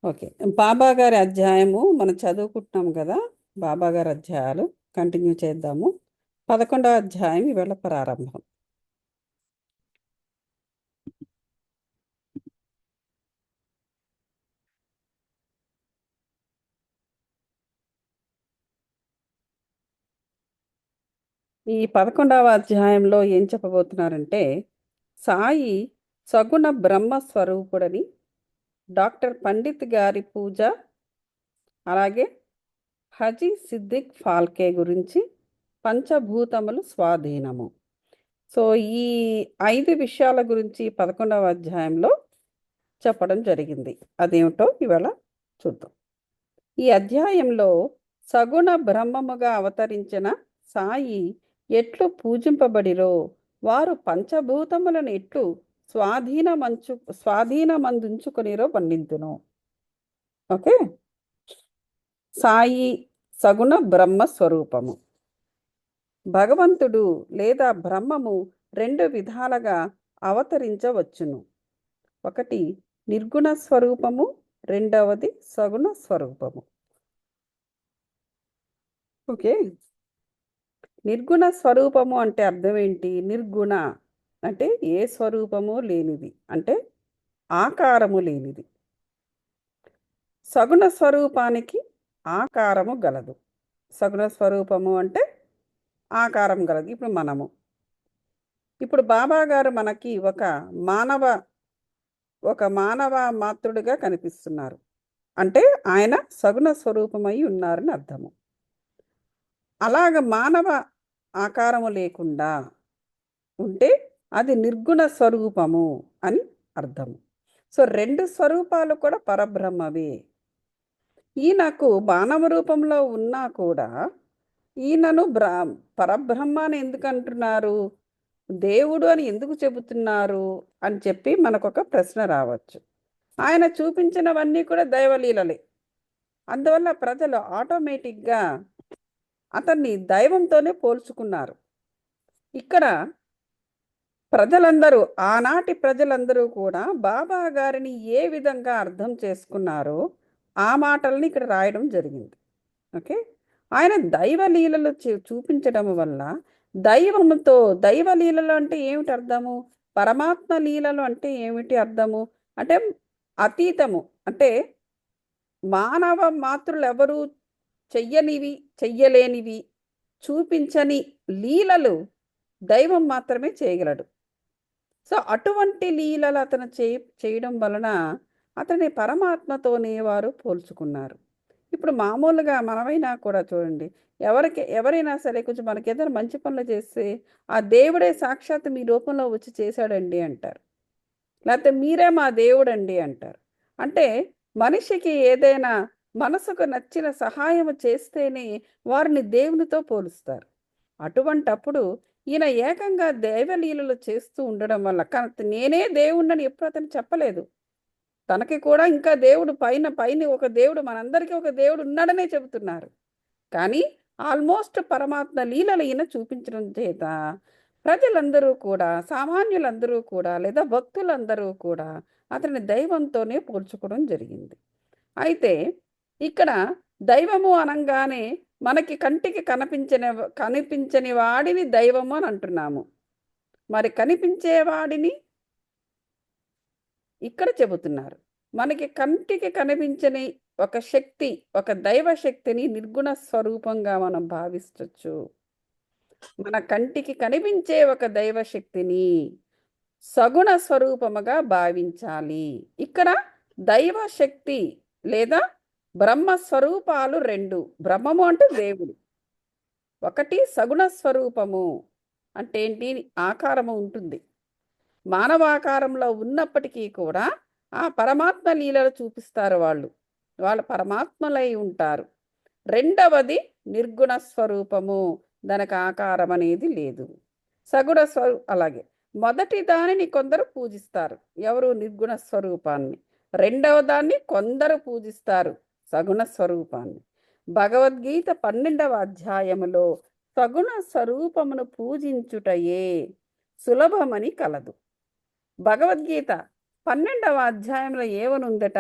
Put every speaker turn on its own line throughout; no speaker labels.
Okay. బాబా గారి అధ్యాయము మనం చదువుకుంటున్నాం కదా. బాబా గారి అధ్యాయాలు కంటిన్యూ చేద్దాము. 11వ అధ్యాయం ఇవాళ ప్రారంభం. ఈ 11వ అధ్యాయంలో ఏం చెప్పబోతున్నారంటే, సాయి సగుణ బ్రహ్మ స్వరూపుడని డాక్టర్ పండిత్ గారి పూజ, అలాగే హజీ సిద్దిక్ ఫాల్కే గురించి పంచభూతములు స్వాధీనము. సో ఈ 5 విషయాల గురించి 11వ అధ్యాయంలో చెప్పడం జరిగింది. అదేమిటో ఇవాళ చూద్దాం. ఈ అధ్యాయంలో సగుణ బ్రహ్మముగా అవతరించిన సాయి ఎట్లు పూజింపబడిరో, వారు పంచభూతములను ఎట్లు స్వాధీనమందుంచుకొనిరో పండింతును. ఓకే. సాయి సగుణ బ్రహ్మ స్వరూపము. భగవంతుడు లేదా బ్రహ్మము 2 విధాలుగా అవతరించవచ్చును. ఒకటి నిర్గుణ స్వరూపము, రెండవది సగుణ స్వరూపము. ఓకే. నిర్గుణ స్వరూపము అంటే అర్థం ఏంటి? నిర్గుణ అంటే ఏ స్వరూపము లేనిది, అంటే ఆకారము లేనిది. సగుణ స్వరూపానికి ఆకారము గలదు. సగుణ స్వరూపము అంటే ఆకారం గలదు. ఇప్పుడు బాబా గారు మనకి మానవ మాతృడిగా కనిపిస్తున్నారు. అంటే ఆయన సగుణ స్వరూపమై ఉన్నారని అర్థము. అలాగ మానవ ఆకారము లేకుండా ఉంటే అది నిర్గుణ స్వరూపము అని అర్థము. సో 2 స్వరూపాలు కూడా పరబ్రహ్మవే. ఈయనకు మానవ రూపంలో ఉన్నా కూడా ఈయనను పరబ్రహ్మ అని ఎందుకు అంటున్నారు, దేవుడు అని ఎందుకు చెబుతున్నారు అని చెప్పి మనకొక ప్రశ్న రావచ్చు. ఆయన చూపించినవన్నీ కూడా దైవలీలలే. అందువల్ల ప్రజలు ఆటోమేటిక్గా అతన్ని దైవంతోనే పోల్చుకున్నారు. ఇక్కడ ఆనాటి ప్రజలందరూ కూడా బాబా గారిని ఏ విధంగా అర్థం చేసుకున్నారో ఆ మాటల్ని ఇక్కడ రాయడం జరిగింది. ఓకే. ఆయన దైవలీలలు చూపించడం వల్ల దైవలీలలు అంటే ఏమిటి అర్థము? పరమాత్మ లీలలు అంటే ఏమిటి అర్థము? అంటే అతీతము, అంటే మానవ మాతృలు ఎవరు చెయ్యలేనివి, చూపించని లీలలు దైవం మాత్రమే చేయగలడు. సో అటువంటి లీలలు అతను చేయడం వలన అతని పరమాత్మతోనే వారు పోల్చుకున్నారు. ఇప్పుడు మామూలుగా మనమైనా కూడా చూడండి, ఎవరైనా సరే కొంచెం మనకి ఏదైనా మంచి పనులు చేస్తే ఆ దేవుడే సాక్షాత్ మీ రూపంలో వచ్చి చేశాడండి అంటారు, లేకపోతే మీరే మా దేవుడండి అంటారు. అంటే మనిషికి ఏదైనా మనసుకు నచ్చిన సహాయం చేస్తేనే వారిని దేవునితో పోలుస్తారు. అటువంటప్పుడు ఈయన ఏకంగా దైవలీలలు చేస్తూ ఉండడం వల్ల, నేనే దేవుణ్ణని ఎప్పుడు అతను చెప్పలేదు. తనకి కూడా ఇంకా దేవుడు పైన ఒక దేవుడు, మనందరికీ ఒక దేవుడు ఉన్నాడనే చెబుతున్నారు. కానీ ఆల్మోస్ట్ పరమాత్మ లీలలు ఈయన చూపించడం చేత ప్రజలందరూ కూడా, సామాన్యులందరూ కూడా, లేదా భక్తులందరూ కూడా అతని దైవంతోనే పోల్చుకోవడం జరిగింది. అయితే ఇక్కడ దైవము అనగానే మనకి కంటికి కనిపించని వాడిని దైవము అని అంటున్నాము. మరి కనిపించేవాడిని ఇక్కడ చెబుతున్నారు. మనకి కంటికి కనిపించని ఒక శక్తి, ఒక దైవ శక్తిని నిర్గుణ స్వరూపంగా మనం భావించవచ్చు. మన కంటికి కనిపించే ఒక దైవ శక్తిని సగుణ స్వరూపముగా భావించాలి. ఇక్కడ దైవ శక్తి లేదా బ్రహ్మ స్వరూపాలు 2. బ్రహ్మము అంటే దేవుడు. ఒకటి సగుణ స్వరూపము అంటే ఏంటి? ఆకారము ఉంటుంది. మానవాకారంలో ఉన్నప్పటికీ కూడా ఆ పరమాత్మ లీలలు చూపిస్తారు. వాళ్ళు పరమాత్మలై ఉంటారు. రెండవది నిర్గుణ స్వరూపము, దానికి ఆకారం అనేది లేదు. సగుణ అలాగే మొదటి దానిని కొందరు పూజిస్తారు, ఎవరు? నిర్గుణ స్వరూపాన్ని. రెండవ దాన్ని కొందరు పూజిస్తారు, సగుణ స్వరూపాన్ని. భగవద్గీత 12వ అధ్యాయములో సగుణ స్వరూపమును పూజించుటయే సులభమని కలదు. భగవద్గీత 12వ అధ్యాయంలో ఏమనుందట?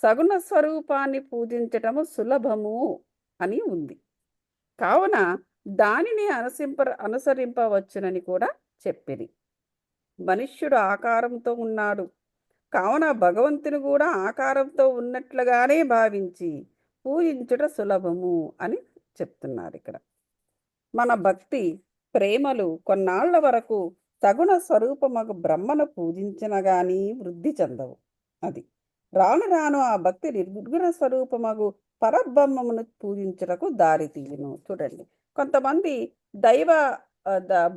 సగుణ స్వరూపాన్ని పూజించటము సులభము అని ఉంది. కావున దానిని అనుసరింపవచ్చునని కూడా చెప్పిరి. మనుష్యుడు ఆకారంతో ఉన్నాడు కావున భగవంతుని కూడా ఆకారంతో ఉన్నట్లుగానే భావించి పూజించుట సులభము అని చెప్తున్నారు ఇక్కడ. మన భక్తి ప్రేమలు కొన్నాళ్ల వరకు సగుణ స్వరూపమగు బ్రహ్మను పూజించిన గాని వృద్ధి చెందవు. అది రాను రాను ఆ భక్తి నిర్గుణ స్వరూపమగు పరబ్రహ్మమును పూజించుటకు దారి తీయును. చూడండి, కొంతమంది దైవ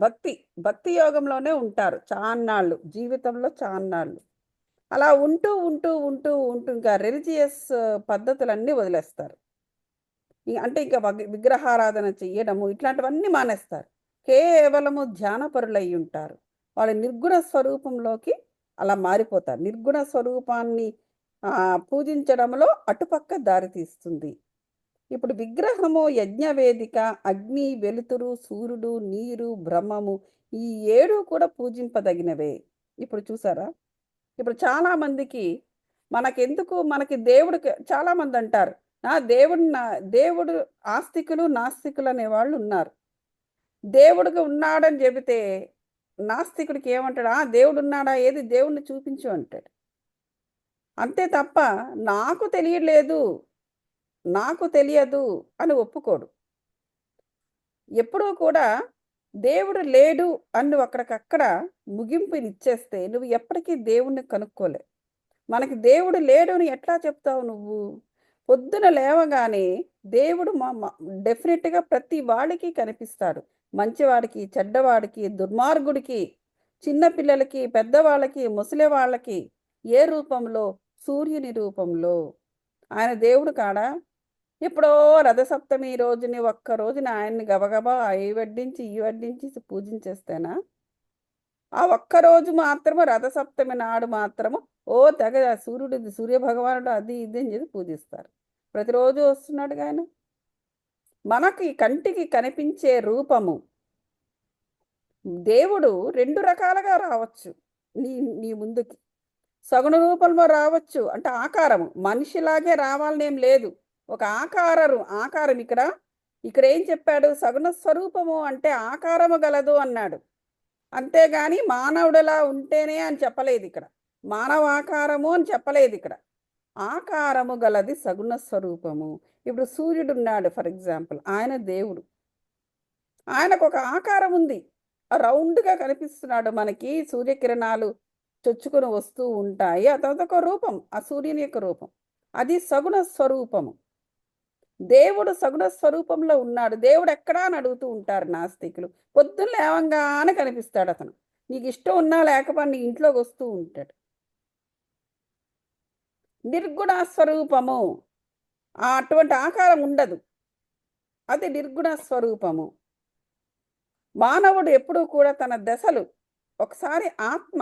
భక్తి భక్తి యోగంలోనే ఉంటారు చాన్నాళ్ళు, జీవితంలో చాన్నాళ్ళు. అలా ఉంటూ ఉంటూ ఉంటూ ఉంటూ ఇంకా రిలీజియస్ పద్ధతులన్నీ వదిలేస్తారు. అంటే ఇంకా విగ్రహారాధన చెయ్యడము ఇట్లాంటివన్నీ మానేస్తారు. కేవలము ధ్యానపరులై ఉంటారు. వాళ్ళు నిర్గుణ స్వరూపంలోకి అలా మారిపోతారు. నిర్గుణ స్వరూపాన్ని పూజించడంలో అటుపక్క దారి తీస్తుంది. ఇప్పుడు విగ్రహము, యజ్ఞవేదిక, అగ్ని, వెలుతురు, సూర్యుడు, నీరు, బ్రహ్మము ఈ 7 కూడా పూజింపదగినవే. ఇప్పుడు చూసారా? ఇప్పుడు చాలామందికి మనకెందుకు, మనకి దేవుడికి చాలామంది అంటారు దేవుడు ఆస్తికులు నాస్తికులు అనేవాళ్ళు ఉన్నారు. దేవుడికి ఉన్నాడని చెబితే నాస్తికుడికి ఏమంటాడు, దేవుడు ఉన్నాడా, ఏది దేవుణ్ణి చూపించు అంటాడు. అంతే తప్ప నాకు తెలియదు అని ఒప్పుకోడు. ఎప్పుడూ కూడా దేవుడు లేడు అని అక్కడికక్కడ ముగింపునిచ్చేస్తే నువ్వు ఎప్పటికీ దేవుణ్ణి కనుక్కోలే. మనకి దేవుడు లేడు అని ఎట్లా చెప్తావు నువ్వు? పొద్దున లేవగానే దేవుడు డెఫినెట్‌గా ప్రతి వాడికి కనిపిస్తాడు. మంచివాడికి, చెడ్డవాడికి, దుర్మార్గుడికి, చిన్న పిల్లలకి, పెద్దవాళ్ళకి, ముసలి వాళ్ళకి. ఏ రూపంలో? సూర్యుని రూపంలో. ఆయన దేవుడు కాడా? ఎప్పుడో రథసప్తమి రోజుని ఒక్క రోజున ఆయన్ని గబగబా అయి వడ్డించి, ఈ వడ్డించి పూజించేస్తేనా? ఆ ఒక్కరోజు మాత్రము రథసప్తమి నాడు మాత్రము తెగ సూర్యభగవానుడు అది ఇది అని చెప్పి పూజిస్తారు. ప్రతిరోజు వస్తున్నాడుగా ఆయన. మనకి కంటికి కనిపించే రూపము దేవుడు 2 రకాలుగా రావచ్చు నీ నీ ముందుకి. సగుణ రూపంలో రావచ్చు, అంటే ఆకారము మనిషిలాగే రావాలనేం లేదు. ఒక ఆకారం ఇక్కడ ఏం చెప్పాడు? సగుణ స్వరూపము అంటే ఆకారము గలదు అన్నాడు. అంతేగాని మానవుడిలా ఉంటేనే అని చెప్పలేదు ఇక్కడ. మానవాకారము అని చెప్పలేదు ఇక్కడ. ఆకారము గలది సగుణ స్వరూపము. ఇప్పుడు సూర్యుడు ఉన్నాడు ఫర్ ఎగ్జాంపుల్, ఆయన దేవుడు. ఆయనకు ఒక ఆకారం ఉంది, రౌండ్గా కనిపిస్తున్నాడు. మనకి సూర్యకిరణాలు చొచ్చుకొని వస్తూ ఉంటాయి. అతనొక రూపం, ఆ సూర్యుని యొక్క రూపం. అది సగుణ స్వరూపము. దేవుడు సగుణ స్వరూపంలో ఉన్నాడు. దేవుడు ఎక్కడా అని అడుగుతూ ఉంటారు నాస్తికులు. పొద్దున్న లేవంగానే కనిపిస్తాడు అతను. నీకు ఇష్టం ఉన్నా లేకపోయినా నీ ఇంట్లోకి వస్తూ ఉంటాడు. నిర్గుణ స్వరూపము, అటువంటి ఆకారం ఉండదు. అది నిర్గుణ స్వరూపము. మానవుడు ఎప్పుడూ కూడా తన దశలు, ఒకసారి ఆత్మ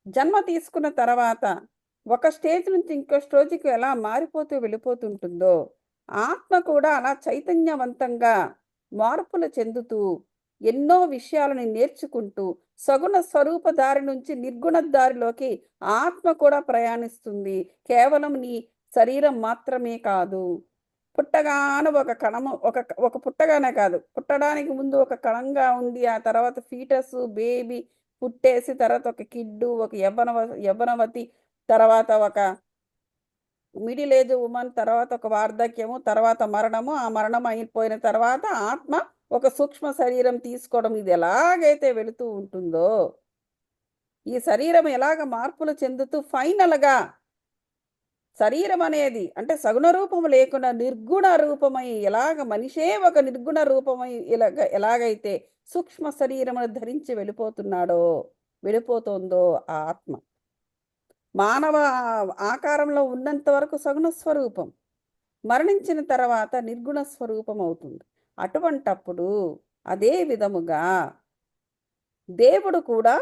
జన్మ తీసుకున్న తర్వాత ఒక స్టేజ్ నుంచి ఇంకో స్టేజ్కి ఎలా మారిపోతూ వెళ్ళిపోతుంటుందో ఆత్మ కూడా అలా చైతన్యవంతంగా మార్పులు చెందుతూ ఎన్నో విషయాలను నేర్చుకుంటూ సగుణ స్వరూప దారి నుంచి నిర్గుణ దారిలోకి ఆత్మ కూడా ప్రయాణిస్తుంది. కేవలం నీ శరీరం మాత్రమే కాదు. పుట్టగానే ఒక కణము, ఒక పుట్టగానే కాదు, పుట్టడానికి ముందు ఒక కణంగా ఉండి ఆ తర్వాత ఫీటస్, బేబీ పుట్టేసి తర్వాత ఒక కిడ్డు, ఒక యవ్వనవతి, తర్వాత ఒక మిడిల్ ఏజ్ ఉమెన్, తర్వాత ఒక వార్ధక్యము, తర్వాత మరణము, ఆ మరణం అయిపోయిన తర్వాత ఆత్మ ఒక సూక్ష్మ శరీరం తీసుకోవడం. ఇది ఎలాగైతే వెళుతూ ఉంటుందో ఈ శరీరం ఎలాగ మార్పులు చెందుతూ ఫైనల్గా శరీరం అనేది అంటే సగుణ రూపము లేకుండా నిర్గుణ రూపమై ఎలాగ మనిషే ఒక నిర్గుణ రూపమై ఎలాగైతే సూక్ష్మ శరీరమును ధరించి వెళ్ళిపోతుందో ఆ ఆత్మ మానవ ఆకారంలో ఉన్నంత వరకు సగుణ స్వరూపం, మరణించిన తర్వాత నిర్గుణ స్వరూపం అవుతుంది. అటువంటప్పుడు అదే విధముగా దేవుడు కూడా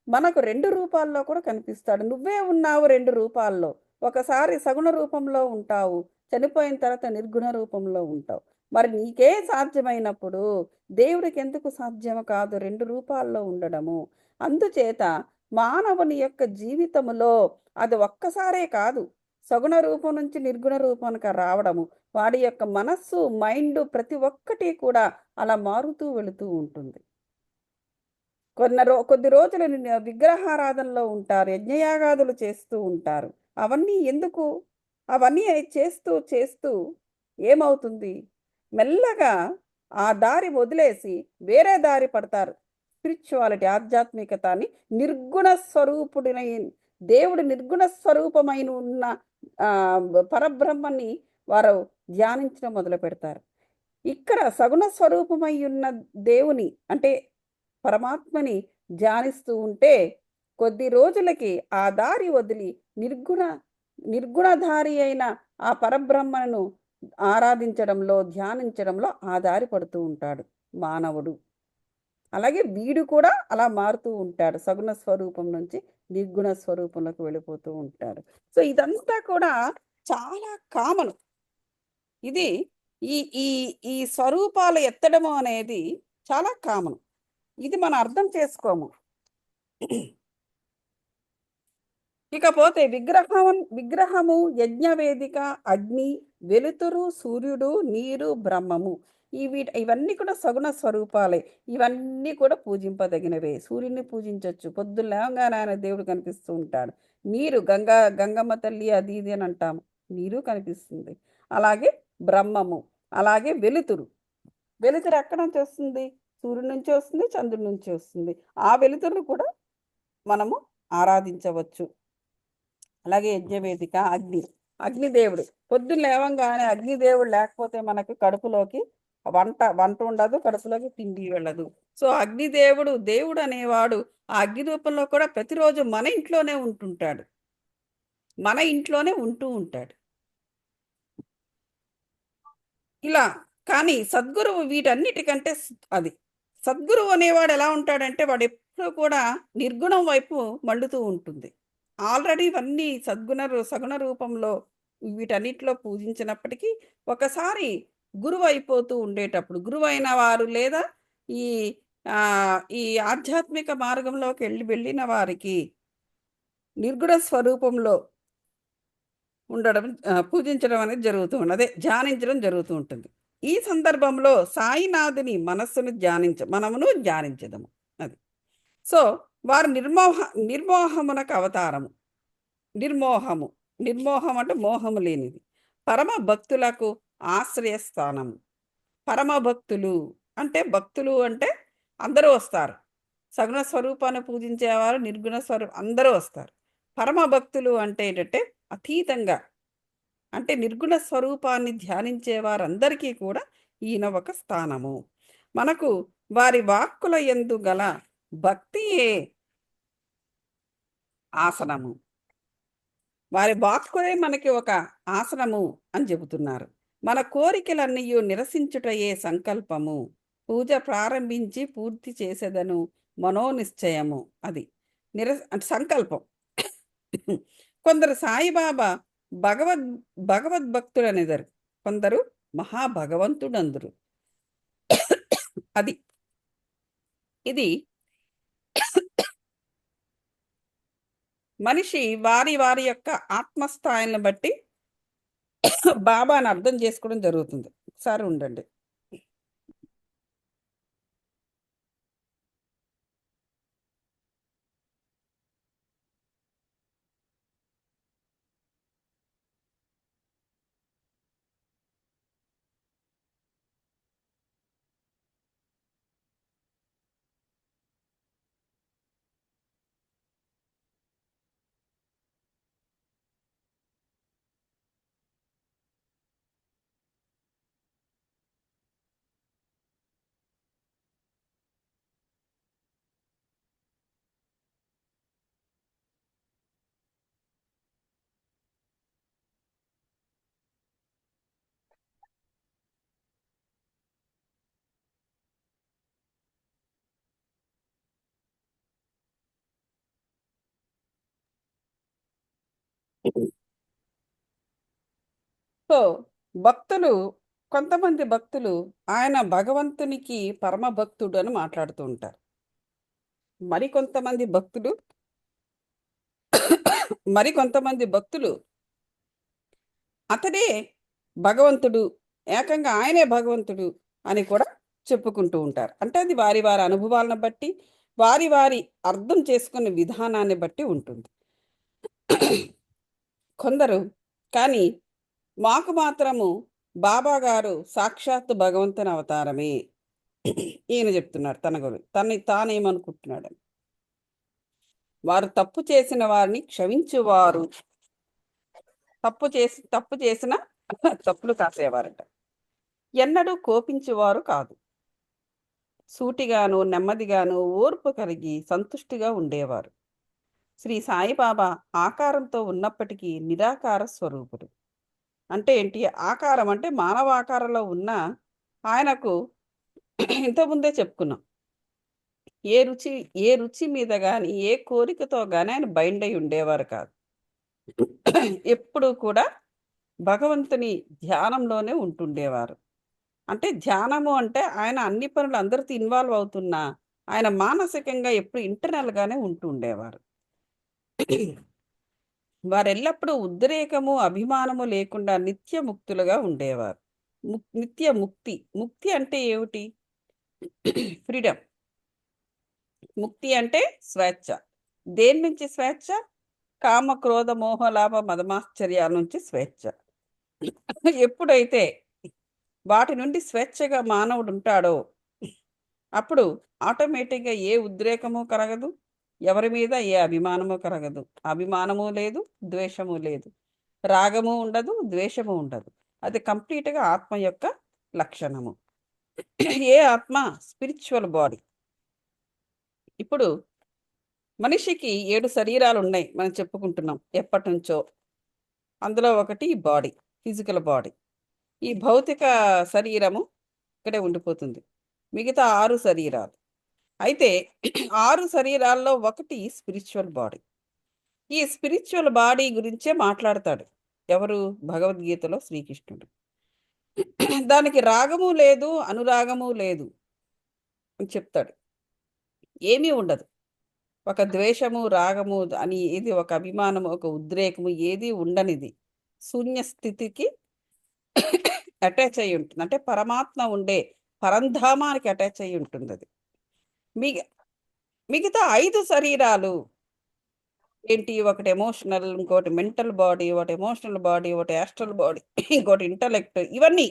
మనకు 2 రూపాల్లో కూడా కనిపిస్తాడు. నువ్వే ఉన్నావు 2 రూపాల్లో. ఒకసారి సగుణ రూపంలో ఉంటావు, చనిపోయిన తర్వాత నిర్గుణ రూపంలో ఉంటావు. మరి నీకే సాధ్యమైనప్పుడు దేవుడికి ఎందుకు సాధ్యము కాదు 2 రూపాల్లో ఉండడము? అందుచేత మానవుని యొక్క జీవితంలో అది ఒక్కసారే కాదు, సగుణ రూపం నుంచి నిర్గుణ రూపానికి రావడము, వాడి యొక్క మనస్సు, మైండ్ ప్రతి ఒక్కటి కూడా అలా మారుతూ వెళుతూ ఉంటుంది. కొద్ది రోజులు విగ్రహారాధనలో ఉంటారు. యజ్ఞయాగాదులు చేస్తూ ఉంటారు. అవన్నీ ఎందుకు? అవన్నీ చేస్తూ చేస్తూ ఏమవుతుంది? మెల్లగా ఆ దారి వదిలేసి వేరే దారి పడతారు. స్పిరిచువాలిటీ, ఆధ్యాత్మికతని నిర్గుణ స్వరూపుడినై దేవుడు నిర్గుణ స్వరూపమైన ఉన్న పరబ్రహ్మని వారు ధ్యానించడం మొదలుపెడతారు. ఇక్కడ సగుణ స్వరూపమై ఉన్న దేవుని అంటే పరమాత్మని ధ్యానిస్తూ ఉంటే కొద్ది రోజులకి ఆ దారి వదిలి నిర్గుణధారి అయిన ఆ పరబ్రహ్మను ఆరాధించడంలో, ధ్యానించడంలో ఆ దారి పడుతూ ఉంటాడు మానవుడు. అలాగే వీడు కూడా అలా మారుతూ ఉంటాడు. సగుణ స్వరూపం నుంచి నిర్గుణ స్వరూపంలోకి వెళ్ళిపోతూ ఉంటాడు. సో ఇదంతా కూడా చాలా కామన్. ఇది ఈ ఈ ఈ స్వరూపాలు ఎత్తడము అనేది చాలా కామన్. ఇది మనం అర్థం చేసుకోము. ఇకపోతే విగ్రహము, యజ్ఞవేదిక, అగ్ని, వెలుతురు, సూర్యుడు, నీరు, బ్రహ్మము, ఇవన్నీ కూడా సగుణ స్వరూపాలే. ఇవన్నీ కూడా పూజింపదగినవే. సూర్యుడిని పూజించవచ్చు. పొద్దున్న లేవగానే ఆయన దేవుడు కనిపిస్తూ ఉంటాడు. నీరు, గంగమ్మ తల్లి అది ఇది అని అంటాము, నీరు కనిపిస్తుంది. అలాగే బ్రహ్మము, అలాగే వెలుతురు. వెలుతురు ఎక్కడ నుంచి వస్తుంది? సూర్యుడి నుంచి వస్తుంది, చంద్రుడి నుంచి వస్తుంది. ఆ వెలుతురును కూడా మనము ఆరాధించవచ్చు. అలాగే యజ్ఞవేదిక, అగ్నిదేవుడు. పొద్దున్న లేవంగానే అగ్నిదేవుడు లేకపోతే మనకు కడుపులోకి వంట ఉండదు, కడుపులోకి తిండి వెళ్ళదు. సో అగ్నిదేవుడు, దేవుడు అనేవాడు ఆ అగ్ని రూపంలో కూడా ప్రతిరోజు మన ఇంట్లోనే ఉంటుంటాడు. మన ఇంట్లోనే ఉంటూ ఉంటాడు. ఇలా కానీ సద్గురువు వీటన్నిటికంటే అది సద్గురువు అనేవాడు ఎలా ఉంటాడంటే వాడు ఎప్పుడు కూడా నిర్గుణం వైపు మళ్ళుతూ ఉంటుంది. ఆల్రెడీ ఇవన్నీ సగుణ రూపంలో వీటన్నిటిలో పూజించినప్పటికీ ఒకసారి గురువు అయిపోతూ ఉండేటప్పుడు, గురువు అయిన వారు లేదా ఈ ఈ ఆధ్యాత్మిక మార్గంలోకి వెళ్ళిన వారికి నిర్గుణ స్వరూపంలో ఉండడం, పూజించడం అనేది జరుగుతూ ఉంటుంది. అదే ధ్యానించడం జరుగుతూ ఉంటుంది. ఈ సందర్భంలో సాయినాథుని మనస్సును మనమును ధ్యానించదము. అది సో వారు నిర్మోహమునకు అవతారము. నిర్మోహం అంటే మోహము లేనిది. పరమ భక్తులకు ఆశ్రయస్థానము. పరమ భక్తులు అంటే అందరూ వస్తారు. సగుణ స్వరూపాన్ని పూజించేవారు, నిర్గుణ స్వరూపం అందరూ వస్తారు. పరమ భక్తులు అంటే ఏంటంటే అతీతంగా, అంటే నిర్గుణ స్వరూపాన్ని ధ్యానించే వారందరికీ కూడా ఈయన ఒక స్థానము. మనకు వారి వాక్కుల యందు గల భక్తియే ఆసనము. వారి వాక్కులే మనకి ఒక ఆసనము అని చెబుతున్నారు. మన కోరికలన్నీ నిరసించుటయే సంకల్పము. పూజ ప్రారంభించి పూర్తి చేసేదను మనోనిశ్చయము. అది అంటే సంకల్పం. కొందరు సాయిబాబా భగవద్భక్తుడనిదరు, కొందరు మహాభగవంతుడందరు. అది ఇది మనిషి వారి వారి యొక్క ఆత్మస్థాయిని బట్టి బాబాని అర్థం చేసుకోవడం జరుగుతుంది. ఒకసారి ఉండండి. సో కొంతమంది భక్తులు ఆయన భగవంతునికి పరమ భక్తుడు అని మాట్లాడుతూ ఉంటారు. మరికొంతమంది భక్తులు అతడే భగవంతుడు, ఏకంగా ఆయనే భగవంతుడు అని కూడా చెప్పుకుంటూ ఉంటారు. అంటే అది వారి వారి అనుభవాలను బట్టి, వారి వారి అర్థం చేసుకునే విధానాన్ని బట్టి ఉంటుంది. కొందరు కానీ మాకు మాత్రము బాబా గారు సాక్షాత్తు భగవంతుని అవతారమే. ఈయన చెప్తున్నాడు తన గురించి, తానేమనుకుంటున్నాడని. వారు తప్పు చేసిన వారిని క్షమించువారు, తప్పు చేసిన తప్పులు కాసేవారట. ఎన్నడూ కోపించువారు కాదు. సూటిగాను నెమ్మదిగాను ఓర్పు కలిగి సంతుష్టిగా ఉండేవారు. శ్రీ సాయిబాబా ఆకారంతో ఉన్నప్పటికీ నిరాకార స్వరూపుడు. అంటే ఏంటి? ఆకారం అంటే మానవ ఆకారంలో ఉన్న ఆయనకు ఇంతకుముందే చెప్పుకున్నాం, ఏ రుచి ఏ రుచి మీద కానీ ఏ కోరికతో కానీ ఆయన బైండ్ అయి ఉండేవారు కాదు. ఎప్పుడు కూడా భగవంతుని ధ్యానంలోనే ఉంటుండేవారు. అంటే ధ్యానము అంటే ఆయన అన్ని పనులు అందరితో ఇన్వాల్వ్ అవుతున్నా ఆయన మానసికంగా ఎప్పుడు ఇంటర్నల్గానే ఉంటూ ఉండేవారు. వారెల్లప్పుడూ ఉద్రేకము అభిమానము లేకుండా నిత్యముక్తులుగా ఉండేవారు. నిత్య ముక్తి. ముక్తి అంటే ఏమిటి? ఫ్రీడమ్. ముక్తి అంటే స్వేచ్ఛ. దేని నుంచి స్వేచ్ఛ? కామ క్రోధ మోహలాభ మదమాశ్చర్యాల నుంచి స్వేచ్ఛ. ఎప్పుడైతే వాటి నుండి స్వేచ్ఛగా మానవుడు ఉంటాడో అప్పుడు ఆటోమేటిక్గా ఏ ఉద్రేకము కలగదు, ఎవరి మీద ఏ అభిమానము కలగదు. అభిమానము లేదు, ద్వేషము లేదు, రాగము ఉండదు, ద్వేషము ఉండదు. అది కంప్లీట్గా ఆత్మ యొక్క లక్షణము. ఏ ఆత్మ? Spiritual body. ఇప్పుడు మనిషికి 7 శరీరాలు ఉన్నాయి, మనం చెప్పుకుంటున్నాం ఎప్పటి నుంచో. అందులో ఒకటి బాడీ, ఫిజికల్ బాడీ. ఈ భౌతిక శరీరము ఇక్కడే ఉండిపోతుంది. మిగతా 6 శరీరాలు. అయితే 6 శరీరాల్లో ఒకటి స్పిరిచువల్ బాడీ. ఈ స్పిరిచువల్ బాడీ గురించే మాట్లాడతాడు ఎవరు? భగవద్గీతలో శ్రీకృష్ణుడు. దానికి రాగము లేదు, అనురాగము లేదు అని చెప్తాడు. ఏమీ ఉండదు. ఒక ద్వేషము, రాగము అని ఏది, ఒక అభిమానము, ఒక ఉద్రేకము ఏది ఉండనిది శూన్య స్థితికి అటాచ్ అయి ఉంటుంది. అంటే పరమాత్మ ఉండే పరంధామానికి అటాచ్ అయి ఉంటుంది అది. మిగతా 5 శరీరాలు ఏంటి? ఒకటి ఎమోషనల్, ఇంకోటి మెంటల్ బాడీ, ఒకటి ఎమోషనల్ బాడీ, ఒకటి యాస్ట్రల్ బాడీ, ఇంకోటి ఇంటలెక్ట్. ఇవన్నీ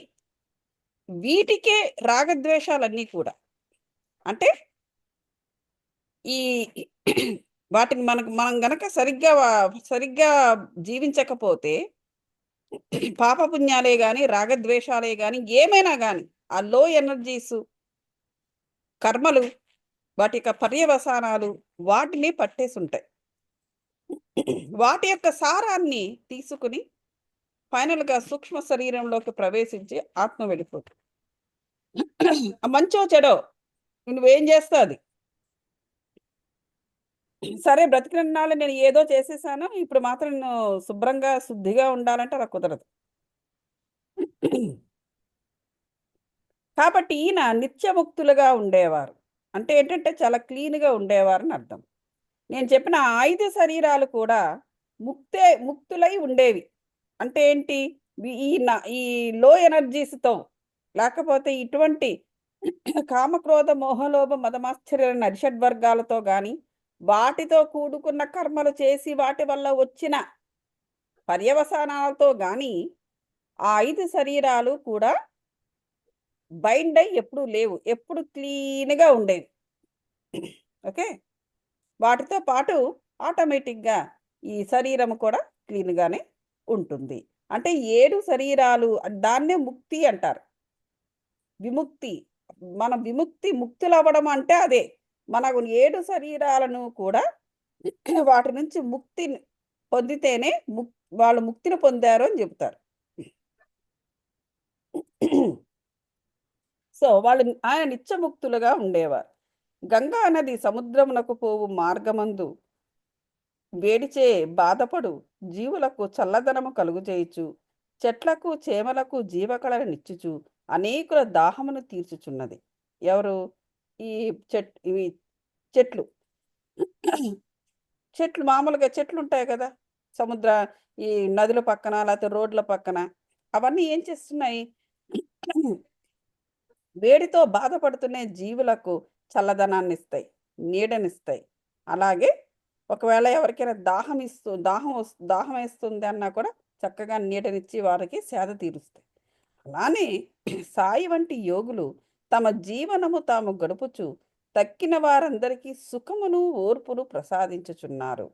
వీటికే రాగద్వేషాలన్నీ కూడా. అంటే ఈ వాటిని మనం గనక సరిగ్గా జీవించకపోతే పాపపుణ్యాలే గాని, రాగద్వేషాలే గాని, ఏమైనా గాని ఆ లో ఎనర్జీస్, కర్మలు, వాటి యొక్క పర్యవసానాలు వాటిని పట్టేసి ఉంటాయి. వాటి యొక్క సారాన్ని తీసుకుని ఫైనల్గా సూక్ష్మ శరీరంలోకి ప్రవేశించి ఆత్మ వెళ్ళిపోతుంది. మంచో చెడో నువ్వేం చేస్తా అది. సరే బ్రతికినాళ్ళు నేను ఏదో చేసేసాను, ఇప్పుడు మాత్రం నేను శుభ్రంగా శుద్ధిగా ఉండాలంటే అలా కుదరదు. కాబట్టి ఈయన నిత్యముక్తులుగా ఉండేవారు. అంటే ఏంటంటే చాలా క్లీన్‌గా ఉండేవారని అర్థం. నేను చెప్పిన 5 శరీరాలు కూడా ముక్తులై ఉండేవి. అంటే ఏంటి? ఈ లో ఎనర్జీస్‌తో, లేకపోతే ఇటువంటి కామక్రోధ మోహలోభ మదమాశ్చర్యాల అరిషడ్వర్గాలతో గాని, వాటితో కూడుకున్న కర్మలు చేసి వాటి వల్ల వచ్చిన పర్యవసానాలతో గాని ఆ 5 శరీరాలు కూడా బైండ్ అయ్యి ఎప్పుడూ లేవు. ఎప్పుడు క్లీన్‌గా ఉండేవి. ఓకే. వాటితో పాటు ఆటోమేటిక్‌గా ఈ శరీరం కూడా క్లీన్‌గానే ఉంటుంది. అంటే 7 శరీరాలు దాన్నే ముక్తి అంటారు. విముక్తి. మన ముక్తులవ్వడం అంటే అదే. మనకు 7 శరీరాలను కూడా వాటి నుంచి ముక్తిని పొందితేనే వాళ్ళు ముక్తిని పొందారు అని చెప్తారు. సో, ఆయన నిత్యముక్తులుగా ఉండేవారు. గంగా నది సముద్రమునకు పోవు మార్గమందు వేడిచే బాధపడు జీవులకు చల్లదనము కలుగుచేయుచు, చెట్లకు చేమలకు జీవకళనిచ్చుచు, అనేకుల దాహమును తీర్చుచున్నది. ఎవరు? ఈ ఇవి చెట్లు. చెట్లు మామూలుగా చెట్లుంటాయి కదా! సముద్ర ఈ నదుల పక్కన లేకపోతే రోడ్ల పక్కన అవన్నీ ఏం చేస్తున్నాయి? వేడితో బాధపడుతున్న జీవులకు చల్లదనాన్నిస్తాయి, నీడనిస్తాయి. అలాగే ఒకవేళ ఎవరికైనా దాహం వేస్తుంది అన్నా కూడా చక్కగా నీడనిచ్చి వారికి సేద తీరుస్తాయి. అలానే సాయి వంటి యోగులు తమ జీవనము తాము గడుపుచు తక్కిన వారందరికీ సుఖమును ఓర్పును ప్రసాదించుచున్నారు.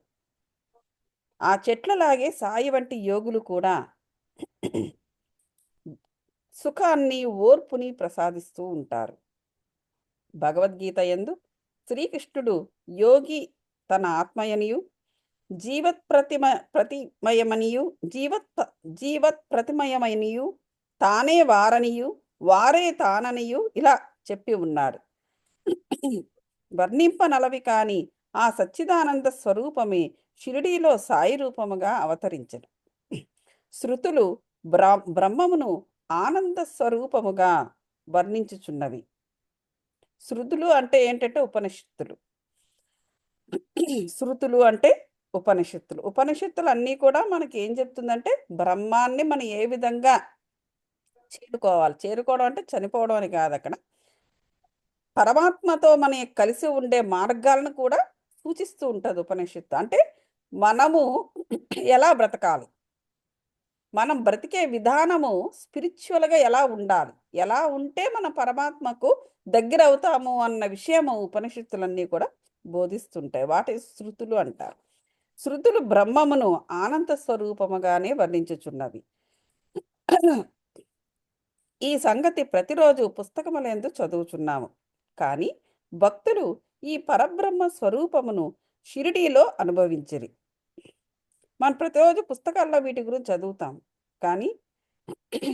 ఆ చెట్లలాగే సాయి వంటి యోగులు కూడా సుఖాన్ని ఓర్పుని ప్రసాదిస్తూ ఉంటారు. భగవద్గీత యందు శ్రీకృష్ణుడు యోగి తన ఆత్మయనియు జీవత్ ప్రతిమ ప్రతిమయమనియు జీవత్ ప్రతిమయమనియు తానే వారనియు వారే తాననియు ఇలా చెప్పి ఉన్నాడు. వర్ణింపనలవి కాని ఆ సచ్చిదానంద స్వరూపమే షిరిడీలో సాయి రూపముగా అవతరించను. శృతులు బ్రహ్మమును ఆనంద స్వరూపముగా వర్ణించుచున్నవి. శృతులు అంటే ఏంటంటే ఉపనిషత్తులు. శృతులు అంటే ఉపనిషత్తులు. ఉపనిషత్తులు అన్నీ కూడా మనకి ఏం చెప్తుందంటే బ్రహ్మాన్ని మనం ఏ విధంగా చేరుకోవడం అంటే చనిపోవడం అని కాదు అక్కడ. పరమాత్మతో మన కలిసి ఉండే మార్గాలను కూడా సూచిస్తూ ఉంటుంది ఉపనిషత్తు. అంటే మనము ఎలా బ్రతకాలి, మనం బ్రతికే విధానము స్పిరిచువల్గా ఎలా ఉండాలి, ఎలా ఉంటే మన పరమాత్మకు దగ్గర అవుతాము అన్న విషయము ఉపనిషత్తులన్నీ కూడా బోధిస్తుంటాయి. వాటి శృతులు అంటారు. శృతులు బ్రహ్మమును ఆనంద స్వరూపముగానే వర్ణించుచున్నవి. ఈ సంగతి ప్రతిరోజు పుస్తకములందు చదువుచున్నాము. కానీ భక్తులు ఈ పరబ్రహ్మ స్వరూపమును షిరిడీలో అనుభవించిరి. మనం ప్రతిరోజు పుస్తకాల్లో వీటి గురించి చదువుతాం. కానీ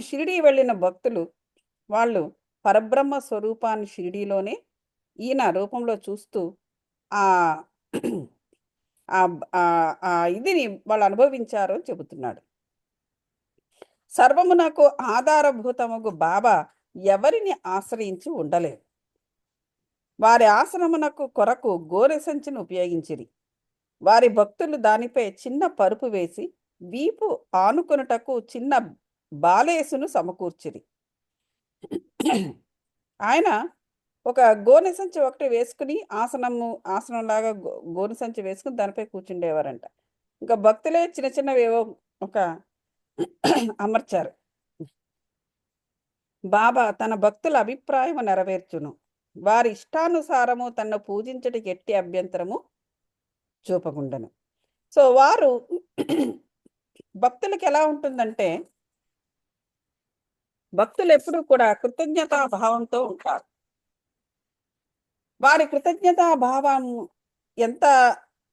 షిరిడీ వెళ్ళిన భక్తులు వాళ్ళు పరబ్రహ్మ స్వరూపాన్ని షిరిడీలోనే ఈయన రూపంలో చూస్తూ ఆ ఇదిని వాళ్ళు అనుభవించారు అని చెబుతున్నాడు. సర్వమునకు ఆధారభూతముగు బాబా ఎవరిని ఆశ్రయించి ఉండలేదు. వారి ఆశ్రమునకు కొరకు గోనె సంచిని ఉపయోగించిరి. వారి భక్తులు దానిపై చిన్న పరుపు వేసి వీపు ఆనుకొనుటకు చిన్న బాలేసును సమకూర్చిరి. ఆయన ఒక గోనె సంచి ఒకటి వేసుకుని ఆసనంలాగా గోనె సంచి వేసుకుని దానిపై కూర్చుండేవారంట. ఇంకా భక్తులే చిన్న చిన్నవేవో ఒక అమర్చారు. బాబా తన భక్తుల అభిప్రాయము నెరవేర్చును. వారి ఇష్టానుసారము తనను పూజించడానికి ఎట్టి అభ్యంతరము చూపకుండను. సో వారు భక్తులకి ఎలా ఉంటుందంటే, భక్తులు ఎప్పుడూ కూడా కృతజ్ఞతా భావంతో ఉంటారు. వారి కృతజ్ఞతా భావం ఎంత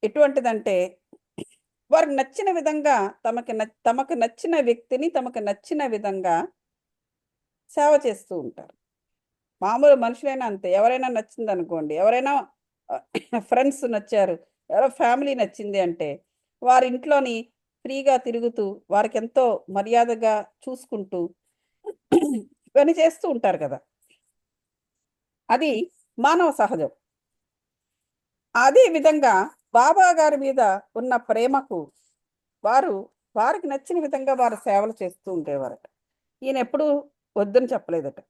ఎటువంటిదంటే, వారికి నచ్చిన విధంగా తమకు నచ్చిన వ్యక్తిని తమకు నచ్చిన విధంగా సేవ చేస్తూ ఉంటారు. మామూలు మనుషులైనా అంతే. ఎవరైనా నచ్చింది అనుకోండి, ఎవరైనా ఫ్రెండ్స్ నచ్చారు, ఎవరో ఫ్యామిలీ నచ్చింది అంటే వారి ఇంట్లోని ఫ్రీగా తిరుగుతూ వారికి ఎంతో మర్యాదగా చూసుకుంటూ ఇవన్నీ చేస్తూ ఉంటారు కదా. అది మానవ సహజం. అదే విధంగా బాబా గారి మీద ఉన్న ప్రేమకు వారికి నచ్చిన విధంగా వారు సేవలు చేస్తూ ఉండేవారట. ఈయన ఎప్పుడు వద్దని చెప్పలేదట.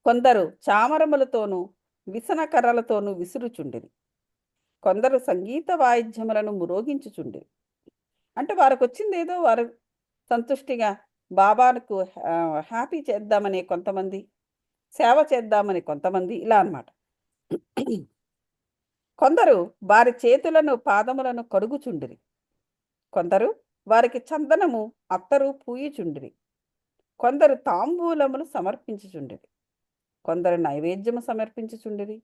కొందరు చామరములతోనూ విసన కర్రలతోనూ విసురుచుండిరి. కొందరు సంగీత వాయిద్యములను మురోగించుచుండిరి. అంటే వారికి వచ్చింది ఏదో వారు సంతుష్టిగా బాబాకు హ్యాపీ చేద్దామని కొంతమంది, సేవ చేద్దామని కొంతమంది, ఇలా అన్నమాట. కొందరు వారి చేతులను పాదములను కడుగుచుండిరి. కొందరు వారికి చందనము అత్తరు పూయిచుండిరి. కొందరు తాంబూలములు సమర్పించుచుండిరి. కొందరు నైవేద్యము సమర్పించుచుండిరి.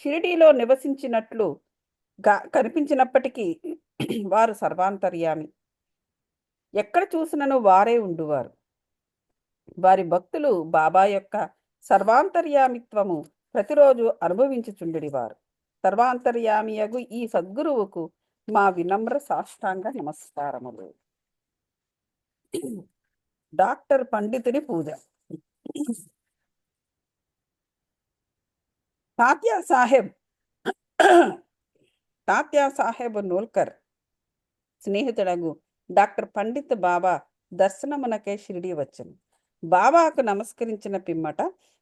షిరిడీలో నివసించినట్లు కనిపించినప్పటికీ వారు సర్వాంతర్యామి. ఎక్కడ చూసినను వారే ఉండువారు. వారి భక్తులు బాబా యొక్క సర్వాంతర్యామిత్వము ప్రతిరోజు అనుభవించుచుండిరి. వారు సర్వాంతర్యామియగు ఈ సద్గురువుకు మా వినమ్ర సాష్టాంగ నమస్కారములు. డాక్టర్ పండితుని పూజ. తాత్యా సాహెబ్ తాత్యా సాహెబ్ నోల్కర్ స్నేహితుడగు డాక్టర్ పండిత్ బాబా దర్శనమునకే షిరిడి వచ్చెను. బాబాకు నమస్కరించిన పిమ్మట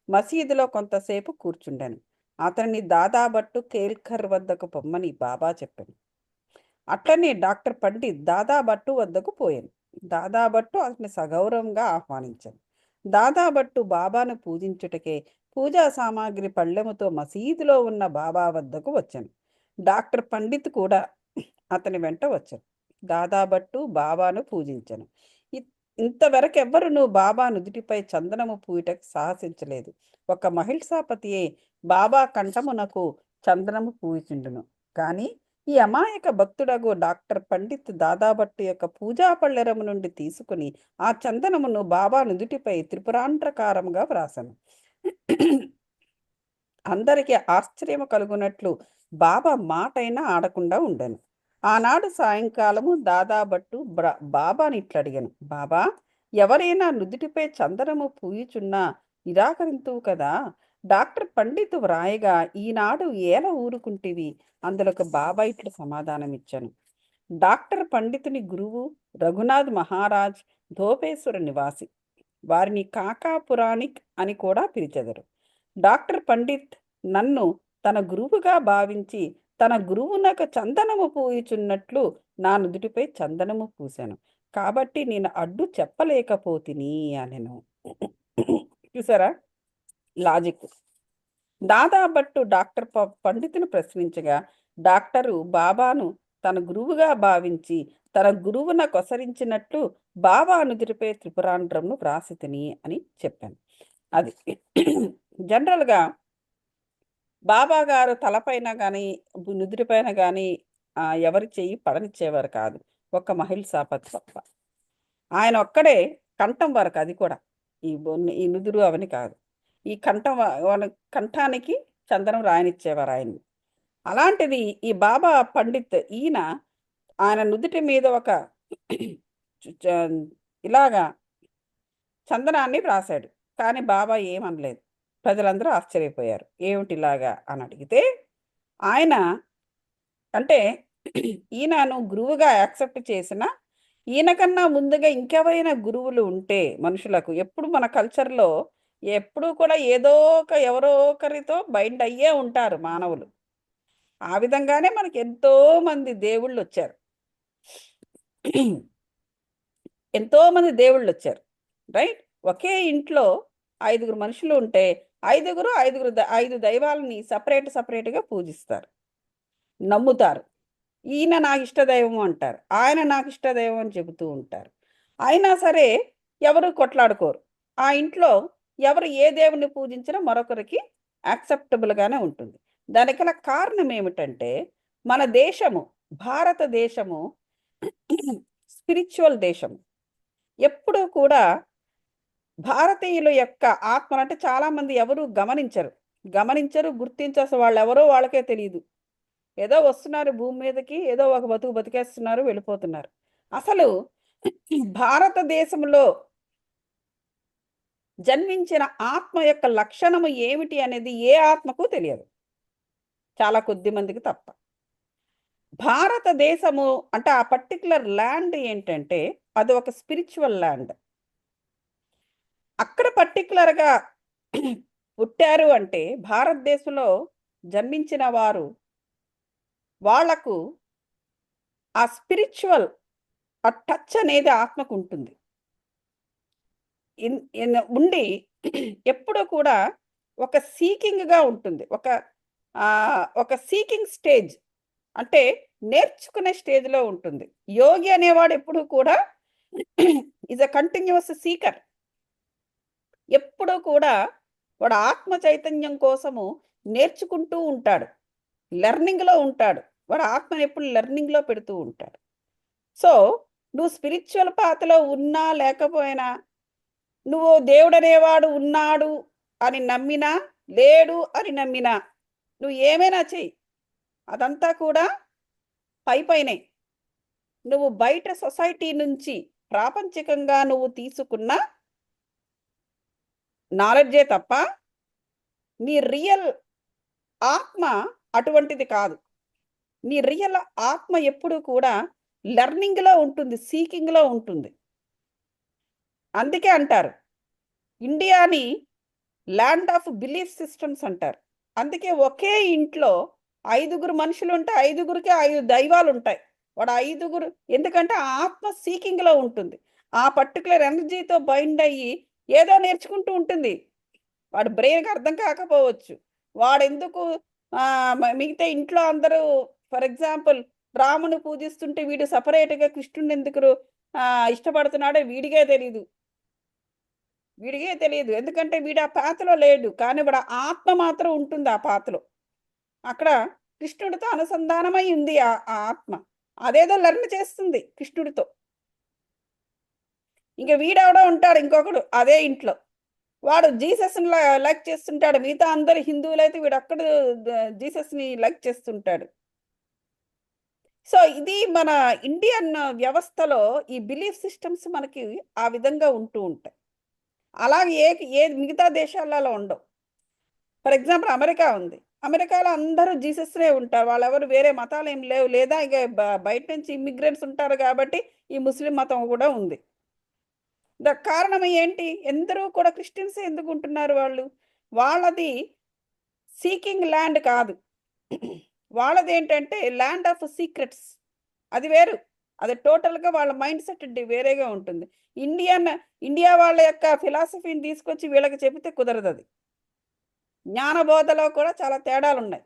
మసీదులో కొంతసేపు కూర్చుండాను. అతన్ని దాదాభట్టు కేల్కర్ వద్దకు పొమ్మని బాబా చెప్పాను. అట్లనే డాక్టర్ పండిత్ దాదాభట్టు వద్దకు పోయాను. దాదాభట్టు అతన్ని సగౌరవంగా ఆహ్వానించాను. దాదాభట్టు బాబాను పూజించుటకే పూజా సామాగ్రి పళ్ళెముతో మసీదులో ఉన్న బాబా వద్దకు వచ్చాను. డాక్టర్ పండిత్ కూడా అతని వెంట వచ్చాను. దాదాభట్టు బాబాను పూజించను. ఇంతవరకు ఎవ్వరు నువ్వు బాబా నుదుటిపై చందనము పూయటకు సాహసించలేదు. ఒక మహిళాపతియే బాబా కంఠమునకు చందనము పూయిచుండును. కానీ ఈ అమాయక భక్తుడగు డాక్టర్ పండిత్ దాదాభట్టు యొక్క పూజా పళ్ళెరము నుండి తీసుకుని ఆ చందనమును బాబా నుదుటిపై త్రిపురాంధ్రకారముగా వ్రాసను. అందరికీ ఆశ్చర్యము కలుగునట్లు బాబా మాటైనా ఆడకుండా ఉండను. ఆనాడు సాయంకాలము దాదాభట్టు బాబాని ఇట్లా అడిగాను, బాబా, ఎవరైనా నుదుటిపై చందనము పూయుచున్నా నిరాకరింతువు కదా? డాక్టర్ పండిత్ వ్రాయగా ఈనాడు ఏల ఊరుకుంటేవి? అందులోకి బాబా ఇట్లా సమాధానం ఇచ్చాను. డాక్టర్ పండితుని గురువు రఘునాథ్ మహారాజ్ ధోపేశ్వర నివాసి. వారిని కాకా పురాణిక్ అని కూడా పిలిచెదరు. డాక్టర్ పండిత్ నన్ను తన గురువుగా భావించి తన గురువునకు చందనము పూయుచున్నట్లు నా నుదుటిపై చందనము పూశాను. కాబట్టి నేను అడ్డు చెప్పలేకపోతిని అనెను. చూసారా లాజిక్? దాదాభట్టు డాక్టర్ పండితుని ప్రశ్నించగా డాక్టరు బాబాను తన గురువుగా భావించి తన గురువున కొసరించినట్లు బాబా నుదుటిపై త్రిపురాంధ్రంను వ్రాసితిని అని చెప్పాను. అది జనరల్గా బాబా గారు తలపైన కానీ నుదుటిపైన కానీ ఎవరి చెయ్యి పడనిచ్చేవారు కాదు, ఒక్క మహిళాపతి తప్ప. ఆయన ఒక్కడే కంఠం వరకు, అది కూడా ఈ నుదురు అవని కాదు, ఈ కంఠానికి చందనం రాయనిచ్చేవారు ఆయన్ని. అలాంటిది ఈ బాబా పండిత్ ఆయన నుదుటి మీద ఒక ఇలాగా చందనాన్ని వ్రాసాడు. కానీ బాబా ఏమనలేదు. ప్రజలందరూ ఆశ్చర్యపోయారు, ఏమిటిలాగా అని అడిగితే ఆయన అంటే ఈయనను గురువుగా యాక్సెప్ట్ చేసిన ఈయనకన్నా ముందుగా ఇంకెవరైనా గురువులు ఉంటే మనుషులకు ఎప్పుడు మన కల్చర్లో ఎప్పుడూ కూడా ఏదో ఎవరో ఒకరితో బైండ్ అయ్యే ఉంటారు మానవులు. ఆ విధంగానే మనకి ఎంతో మంది దేవుళ్ళు వచ్చారు. ఎంతో మంది దేవుళ్ళు వచ్చారు, రైట్? ఒకే ఇంట్లో 5 మనుషులు ఉంటే ఐదు దైవాలని సపరేట్గా పూజిస్తారు, నమ్ముతారు. ఈయన నాకు ఇష్టదైవం అంటారు, ఆయన నాకు ఇష్టదైవం అని చెబుతూ ఉంటారు. అయినా సరే ఎవరు కొట్లాడుకోరు. ఆ ఇంట్లో ఎవరు ఏ దేవుని పూజించినా మరొకరికి యాక్సెప్టబుల్గానే ఉంటుంది. దానికి గల కారణం ఏమిటంటే మన దేశము, భారతదేశము స్పిరిచువల్ దేశము. ఎప్పుడూ కూడా భారతీయుల యొక్క ఆత్మలు అంటే చాలామంది ఎవరు గమనించరు, గుర్తించరు. వాళ్ళు ఎవరో వాళ్ళకే తెలియదు. ఏదో వస్తున్నారు భూమి మీదకి, ఏదో ఒక బతికేస్తున్నారు, వెళ్ళిపోతున్నారు. అసలు భారతదేశంలో జన్మించిన ఆత్మ యొక్క లక్షణము ఏమిటి అనేది ఏ ఆత్మకు తెలియదు, చాలా కొద్ది మందికి తప్ప. భారతదేశము అంటే ఆ పర్టికులర్ ల్యాండ్ ఏంటంటే అది ఒక స్పిరిచువల్ ల్యాండ్. అక్కడ పర్టికులర్గా పుట్టారు అంటే భారతదేశంలో జన్మించిన వారు, వాళ్లకు ఆ స్పిరిచువల్ ఆ టచ్ అనేది ఆత్మకు ఉంటుంది. ఉండి ఎప్పుడూ కూడా ఒక సీకింగ్గా ఉంటుంది, ఒక సీకింగ్ స్టేజ్, అంటే నేర్చుకునే స్టేజ్లో ఉంటుంది. యోగి అనేవాడు ఎప్పుడూ కూడా ఈజ్ అ కంటిన్యూస్ సీకర్. ఎప్పుడూ కూడా వాడు ఆత్మ చైతన్యం కోసము నేర్చుకుంటూ ఉంటాడు, లెర్నింగ్లో ఉంటాడు. వాడు ఆత్మను ఎప్పుడు లెర్నింగ్లో పెడుతూ ఉంటాడు. సో నువ్వు స్పిరిచువల్ పాత్రలో ఉన్నా లేకపోయినా, నువ్వు దేవుడు అనేవాడు ఉన్నాడు అని నమ్మినా లేడు అని నమ్మినా, నువ్వు ఏమైనా చెయ్యి, అదంతా కూడా పైనే. నువ్వు బయట సొసైటీ నుంచి ప్రాపంచికంగా నువ్వు తీసుకున్న నాలెడ్జే తప్ప నీ రియల్ ఆత్మ అటువంటిది కాదు. నీ రియల్ ఆత్మ ఎప్పుడు కూడా లెర్నింగ్‌లో ఉంటుంది, సీకింగ్‌లో ఉంటుంది. అందుకే అంటారు ఇండియాని ల్యాండ్ ఆఫ్ బిలీఫ్ సిస్టమ్స్ అంటారు. అందుకే ఒకే ఇంట్లో 5గురు మనుషులుంటే 5గురికి 5 దైవాలుంటాయి. వాడు 5గురు ఎందుకంటే ఆ ఆత్మ సీకింగ్‌లో ఉంటుంది. ఆ పర్టిక్యులర్ ఎనర్జీతో బైండ్ అయ్యి ఏదో నేర్చుకుంటూ ఉంటుంది. వాడి బ్రెయిన్‌కి అర్థం కాకపోవచ్చు. వాడెందుకు మిగతా ఇంట్లో అందరూ ఫర్ ఎగ్జాంపుల్ రాముని పూజిస్తుంటే వీడు సెపరేట్‌గా కృష్ణుడినెందుకు ఇష్టపడుతున్నాడో వీడికే తెలీదు. వీడికే తెలీదు. ఎందుకంటే వీడు ఆ పాత్రలో లేడు. కానీ వాడి ఆత్మ మాత్రం ఉంటుంది ఆ పాత్రలో. అక్కడ కృష్ణుడితో అనుసంధానమై ఉంది ఆ ఆత్మ. అదేదో లెర్న్ చేస్తుంది కృష్ణుడితో. ఇంక వీడెవడో ఉంటాడు ఇంకొకడు అదే ఇంట్లో. వాడు జీసస్‌ని లైక్ చేస్తుంటాడు. మిగతా అందరు హిందువులైతే వీడొక్కడు జీసస్‌ని లైక్ చేస్తుంటాడు. సో, ఇది మన ఇండియన్ వ్యవస్థలో ఈ బిలీఫ్ సిస్టమ్స్ మనకి ఆ విధంగా ఉంటూ ఉంటాయి. అలాగే మిగతా దేశాలలో ఉండవు. ఫర్ ఎగ్జాంపుల్ అమెరికా ఉంది. అమెరికాలో అందరూ జీసస్‌నే ఉంటారు. వాళ్ళెవరు వేరే మతాలేం లేవు. లేదా ఇగ బయట నుంచి ఇమ్మిగ్రెంట్స్ ఉంటారు కాబట్టి ఈ ముస్లిం మతం కూడా ఉంది. కారణం ఏంటి? ఎందరూ కూడా క్రిస్టియన్సే ఎందుకుంటున్నారు వాళ్ళు? వాళ్ళది సీకింగ్ ల్యాండ్ కాదు. వాళ్ళదేంటంటే ల్యాండ్ ఆఫ్ సీక్రెట్స్. అది వేరు. అది టోటల్‌గా వాళ్ళ మైండ్ సెట్ వేరేగా ఉంటుంది. ఇండియా వాళ్ళ యొక్క ఫిలాసఫీని తీసుకొచ్చి వీళ్ళకి చెబితే కుదరదది. జ్ఞానబోధలో కూడా చాలా తేడాలున్నాయి.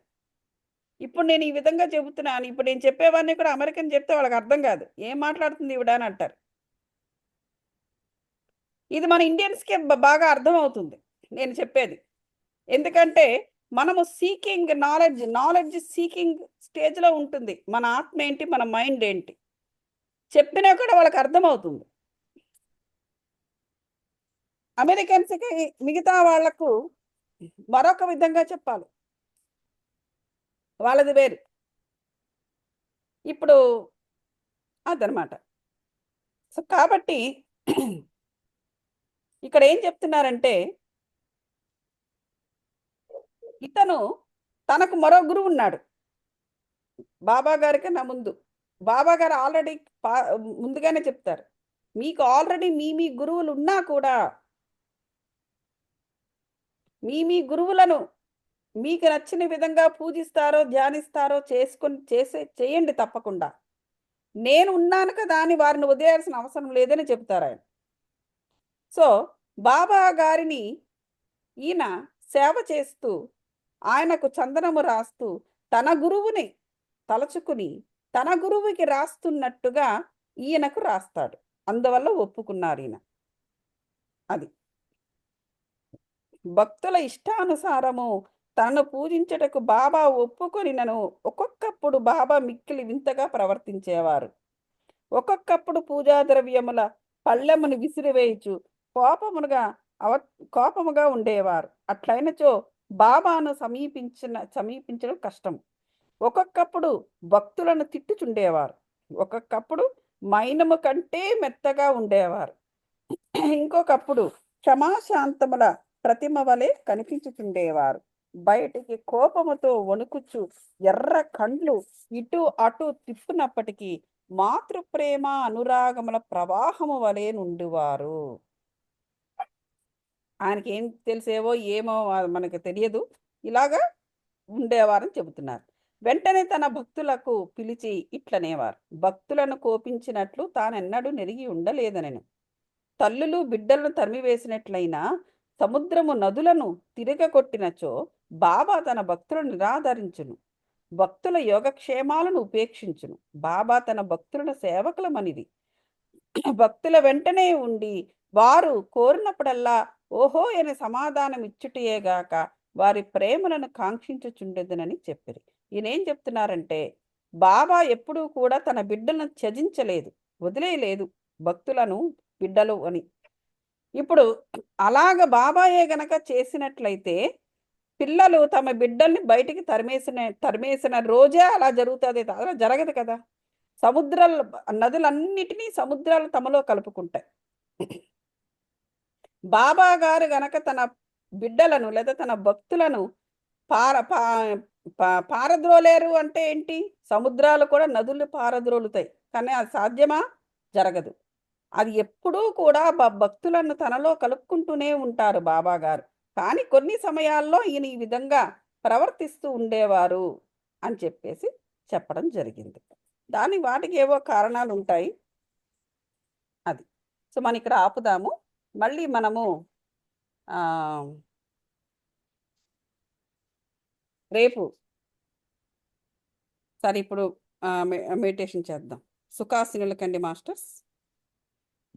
ఇప్పుడు నేను ఈ విధంగా చెబుతున్నాను. ఇప్పుడు నేను చెప్పేవన్నీ కూడా అమెరికన్ చెప్తే వాళ్ళకి అర్థం కాదు. ఏం మాట్లాడుతుంది ఈవిడ అని అంటారు. ఇది మన ఇండియన్స్‌కే బాగా అర్థమవుతుంది నేను చెప్పేది. ఎందుకంటే మనము సీకింగ్ నాలెడ్జ్ సీకింగ్ స్టేజ్‌లో ఉంటుంది. మన ఆత్మ ఏంటి? మన మైండ్ ఏంటి? చెప్పినా కూడా వాళ్ళకి అర్థమవుతుంది. అమెరికన్స్‌కి మిగతా వాళ్ళకు మరొక విధంగా చెప్పాలి. వాళ్ళది వేరు. ఇప్పుడు అదనమాట. సో, కాబట్టి ఇక్కడ ఏం చెప్తున్నారంటే, ఇతను తనకు మరో గురువున్నాడు. బాబా గారి కన్నా ముందు. బాబా గారు ఆల్రెడీ పా ముందుగానే చెప్తారు. మీకు ఆల్రెడీ మీ గురువులున్నా కూడా, మీ గురువులను మీకు నచ్చిన విధంగా పూజిస్తారో, ధ్యానిస్తారో చేయండి తప్పకుండా. నేను ఉన్నాను కదా అని వారిని వదిలేయాల్సిన అవసరం లేదని చెప్తారాయన. సో, బాబా గారిని ఈయన సేవ చేస్తూ, ఆయనకు చందనము రాస్తూ, తన గురువుని తలచుకుని, తన గురువుకి రాస్తున్నట్టుగా ఈయనకు రాస్తాడు. అందువల్ల ఒప్పుకున్నారీయన. అది. భక్తుల ఇష్టానుసారము తనను పూజించుటకు బాబా ఒప్పుకొనినను ఒక్కొక్కప్పుడు బాబా మిక్కిలి వింతగా ప్రవర్తించేవారు. ఒక్కొక్కప్పుడు పూజా ద్రవ్యముల పళ్ళెమును విసిరివేయుచు కోపముగా అవ కోపముగా ఉండేవారు. అట్లైనచో బాబాను సమీపించడం కష్టం. ఒక్కొక్కప్పుడు భక్తులను తిట్టుచుండేవారు. ఒక్కొక్కప్పుడు మైనము కంటే మెత్తగా ఉండేవారు. ఇంకొకప్పుడు క్షమాశాంతముల ప్రతిమ వలె కనిపించుచుండేవారు. బయటికి కోపముతో వణుకుచు ఎర్ర కండ్లు ఇటు అటు తిప్పునప్పటికీ మాతృప్రేమ అనురాగముల ప్రవాహము వలె నుండివారు. ఆయనకేం తెలిసేవో ఏమో మనకు తెలియదు. ఇలాగా ఉండేవారని చెబుతున్నారు. వెంటనే తన భక్తులకు పిలిచి ఇట్లనేవారు. భక్తులను కోపించినట్లు తానెన్నడూ నెరిగి ఉండలేదనెను. తల్లులు బిడ్డలను తరిమివేసినట్లయినా సముద్రము నదులను తిరగకొట్టినచో బాబా తన భక్తులను నిరాదరించును. భక్తుల యోగక్షేమాలను ఉపేక్షించును. బాబా తన భక్తులను సేవకులమనిది. భక్తుల వెంటనే ఉండి వారు కోరినప్పుడల్లా ఓహో అని సమాధానం ఇచ్చుటయేగాక వారి ప్రేమలను కాంక్షించుచుండెదనని చెప్పిరి. ఈయనేం చెప్తున్నారంటే బాబా ఎప్పుడూ కూడా తన బిడ్డలను త్యజించలేదు, వదిలేయలేదు భక్తులను బిడ్డలు అని. ఇప్పుడు అలాగ బాబాయే గనక చేసినట్లయితే పిల్లలు తమ బిడ్డల్ని బయటికి తరిమేసిన రోజే అలా జరుగుతుంది, అలా జరగదు కదా. సముద్రాలు నదులన్నిటినీ సముద్రాలు తమలో కలుపుకుంటాయి. బాబా గారు గనక తన బిడ్డలను లేదా తన భక్తులను పార పా పారద్రోలేరు అంటే ఏంటి? సముద్రాలు కూడా నదులు పారద్రోలుతాయి. కానీ అది సాధ్యమా? జరగదు. అది ఎప్పుడూ కూడా భక్తులను తనలో కలుపుకుంటూనే ఉంటారు బాబాగారు. కానీ కొన్ని సమయాల్లో ఈయన ఈ విధంగా ప్రవర్తిస్తూ ఉండేవారు అని చెప్పేసి చెప్పడం జరిగింది. వాటికి ఏవో కారణాలుంటాయి. అది. సో, మనం ఇక్కడ ఆపుదాము. మళ్ళీ మనము ఆహ్, రేపు సరే ఇప్పుడు మెడిటేషన్ చేద్దాం. సుఖాసీనులకండి మాస్టర్స్.